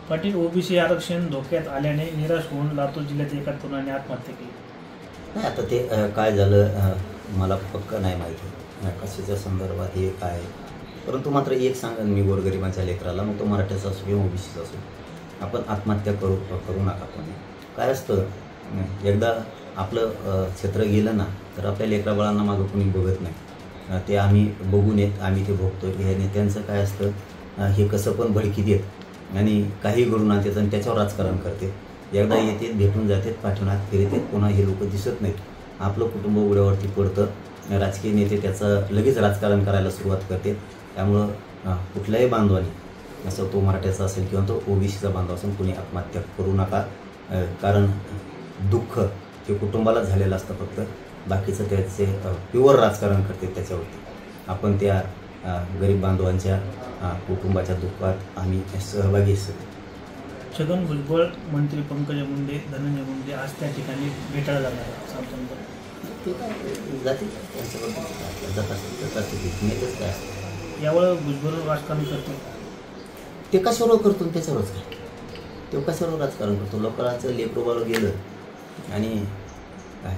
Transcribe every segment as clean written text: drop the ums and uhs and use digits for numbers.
Patil, OBC आरक्षण धोक्यात आल्याने निराश होऊन लातूर जिल्ह्यात एका तरुणाने आत्महत्या केली. नाही, आता ते काय झालं मला पक्क नाही माहिती कशाच्या संदर्भात हे काय, परंतु मात्र एक सांगेन मी गोरगरिबाच्या लेकराला, मग तो मराठ्याचा असो किंवा ओबीसीचा असो, आपण आत्महत्या करू नका. पण काय असतं, एकदा आपलं क्षेत्र गेलं ना तर आपल्या लेकराबाळांना मागं कोणी बघत नाही. ते आम्ही बघून येत, आम्ही ते भोगतो. हे नेत्यांचं काय असतं, हे कसं पण भडकी देत आणि काही घडून आणतात आणि त्याच्यावर राजकारण करते. एकदा येतात, भेटून जातात, पाठवण्यात फिरतात, पुन्हा हे लोक दिसत नाहीत. आपलं कुटुंब उघड्यावरती पडतं. राजकीय नेते त्याचं लगेच राजकारण करायला सुरुवात करते. त्यामुळं कुठल्याही बांधवानी, असं तो मराठ्याचा असेल किंवा तो ओबीसीचा बांधव असेल, कुणी आत्महत्या करू नका. कारण दुःख हे कुटुंबाला झालेलं असतं, फक्त बाकीचं त्याचे प्युअर राजकारण करते त्याच्यावरती. आपण त्या गरीब बांधवांच्या कुटुंबाच्या दुःखात आम्ही सहभागी असतो. छगन भुजबळ, मंत्री पंकजा मुंडे, धनंजय मुंडे आज त्या ठिकाणी भेटायला जाणार ते काय जाते यावेळी भुजबळ राजकारण करतो. ते कशावर करतो त्याच्यावरच काय, तो कशावर राजकारण करतो. लोकांचं लेकरू गेलं आणि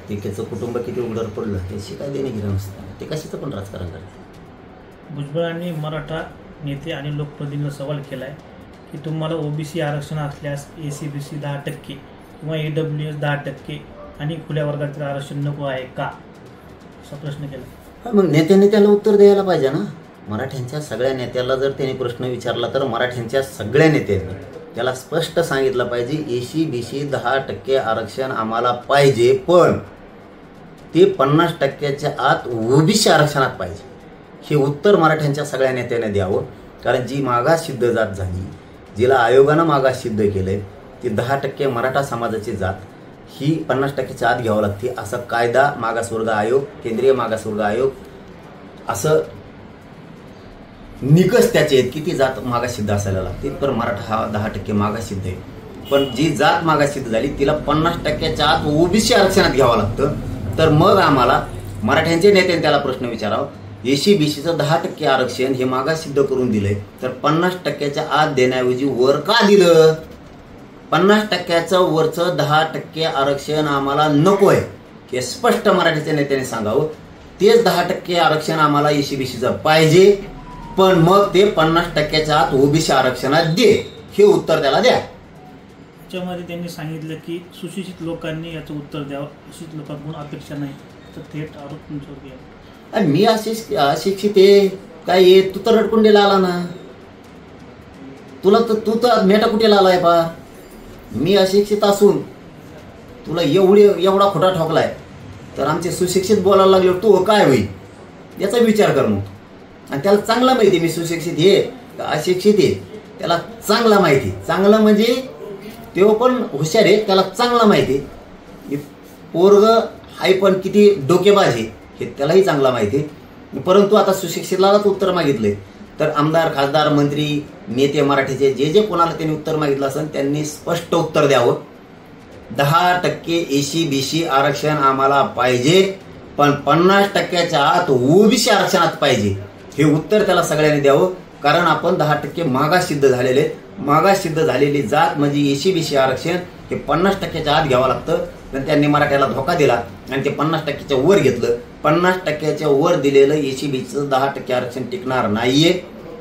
ते त्याचं कुटुंब किती उघडर पडलं याची काय देणे घेणं नसतं. ते कशाचं पण राजकारण करतात. भुजबळांनी मराठा नेते आणि लोकप्रतिनिधींना सवाल केला आहे की तुम्हाला ओबीसी आरक्षण असल्यास एसीबीसी 10% किंवा EWS 10% आणि खुल्या वर्गातील आरक्षण नको आहे का, असा प्रश्न केला. मग नेत्यांनी त्याला उत्तर द्यायला पाहिजे ना. मराठ्यांच्या सगळ्या नेत्याला जर त्यांनी प्रश्न विचारला तर मराठ्यांच्या सगळ्या नेत्यांनी त्याला स्पष्ट सांगितलं पाहिजे, एसीबीसी 10% आरक्षण आम्हाला पाहिजे, पण ते 50%च्या आत ओबीसी आरक्षणात पाहिजे. हे उत्तर मराठ्यांच्या सगळ्या नेत्याने द्यावं. कारण जी मागास सिद्ध जात झाली, जिला आयोगानं मागास सिद्ध केलंय, ती 10% मराठा समाजाची जात ही 50%च्या आत घ्यावं लागते. असा कायदा मागासवर्ग आयोग, केंद्रीय मागासवर्ग आयोग असं निकष त्याचे आहेत की ती जात मागासिद्ध असायला लागते. तर मराठा हा 10% मागासिद्ध आहे. पण जी जात मागासिद्ध झाली तिला 50%च्या आत ओबीसी आरक्षणात घ्यावं लागतं. तर मग आम्हाला मराठ्यांचे नेत्यांनी त्याला प्रश्न विचारावा, एसीबीसीचं 10% आरक्षण हे मागासिद्ध करून दिलंय, तर 50%च्या आत देण्याऐवजी वर का दिलं. 50%चं वरचं 10% आरक्षण आम्हाला नको आहे हे स्पष्ट मराठीच्या नेत्याने सांगावं. तेच 10% आरक्षण आम्हाला एसीबीसीचं पाहिजे, पण मग ते 50%च्या आत ओबीसी आरक्षणात दे, हे उत्तर त्याला द्या. त्याच्यामध्ये त्यांनी सांगितलं की सुशिक्षित लोकांनी याचं उत्तर द्यावं. सुशिक्षित लोकांकडून अपेक्षा नाही तर थेट आरोप तुमच्यावर घ्या. मी अशिक्षित आहे काय आहे, तू तर रडकुंडीला आला ना. तू तर मेटा कुठेला आलाय पा. मी अशिक्षित असून तुला एवढा खोटा ठोकलाय, तर आमचे सुशिक्षित बोलायला लागले तू काय होईल याचा विचार कर मग. आणि त्याला चांगला माहिती मी सुशिक्षित हे अशिक्षित आहे, त्याला चांगला माहिती. चांगलं म्हणजे तेव्हा पण हुशार आहे, त्याला चांगला माहिती. पोरग हाय पण किती डोकेबाज आहे हे त्यालाही चांगला माहिती. परंतु आता सुशिक्षितलाच उत्तर मागितलंय, तर आमदार, खासदार, मंत्री, नेते मराठीचे जे कोणाला त्यांनी उत्तर मागितलं असेल त्यांनी स्पष्ट उत्तर द्यावं. 10% एसीबीसी आरक्षण आम्हाला पाहिजे, पण 50%च्या आत ओबीसी आरक्षणात पाहिजे, हे उत्तर त्याला सगळ्यांनी द्यावं. कारण आपण 10% मागास सिद्ध झालेले, मागास सिद्ध झालेली जात म्हणजे एसीबीसी आरक्षण हे 50%च्या आत घ्यावं लागतं. पण त्यांनी मराठ्याला धोका दिला आणि ते 50%च्या वर घेतलं. 50%च्या वर दिलेलं एसीबीसीचं 10% आरक्षण टिकणार नाहीये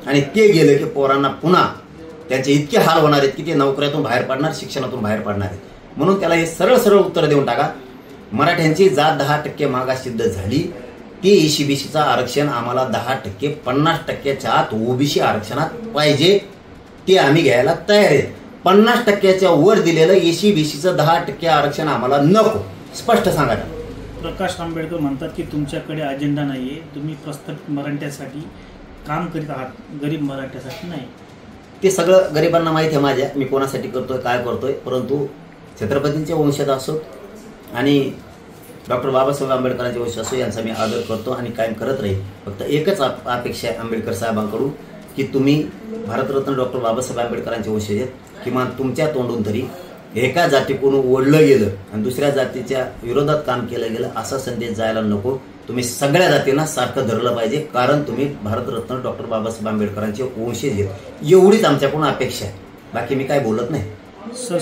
आणि ते गेलं की पोरांना पुन्हा त्यांचे इतके हाल होणार आहेत की ते नोकऱ्यातून बाहेर पडणार, शिक्षणातून बाहेर पडणार आहेत. म्हणून त्याला हे सरळ उत्तर देऊन टाका, मराठ्यांची जात 10% मागास सिद्ध झाली, ते एसीबीसीचं आरक्षण आम्हाला 10%, 50%च्या आत ओबीसी आरक्षणात पाहिजे, ते आम्ही घ्यायला तयार आहे. 50%च्या वर दिलेलं एसीबीसीचं 10% आरक्षण आम्हाला नको, स्पष्ट सांगा. प्रकाश आंबेडकर म्हणतात की तुमच्याकडे अजेंडा नाहीये, तुम्ही प्रस्थापित मराठ्यासाठी काम करीत आहात, गरीब मराठ्यासाठी नाही. ते सगळं गरिबांना माहिती आहे माझ्या, मी कोणासाठी करतोय, काय करतोय. परंतु छत्रपतींचे वंशज असो आणि डॉक्टर बाबासाहेब आंबेडकरांचे वंशज असो, यांचा मी आदर करतो आणि कायम करत राहील. फक्त एकच अपेक्षा आहे आंबेडकर साहेबांकडून की तुम्ही भारतरत्न डॉक्टर बाबासाहेब आंबेडकरांचे वंशज आहेत, किमान तुमच्या तोंडून तरी एका जातीकडून ओढलं गेलं आणि दुसऱ्या जातीच्या विरोधात काम केलं गेलं असा संदेश जायला नको. तुम्ही सगळ्या जातींना सारखं धरलं पाहिजे, कारण तुम्ही भारतरत्न डॉक्टर बाबासाहेब आंबेडकरांचे वंशज आहेत, एवढीच आमच्याकडून अपेक्षा आहे. बाकी मी काय बोलत नाही. सर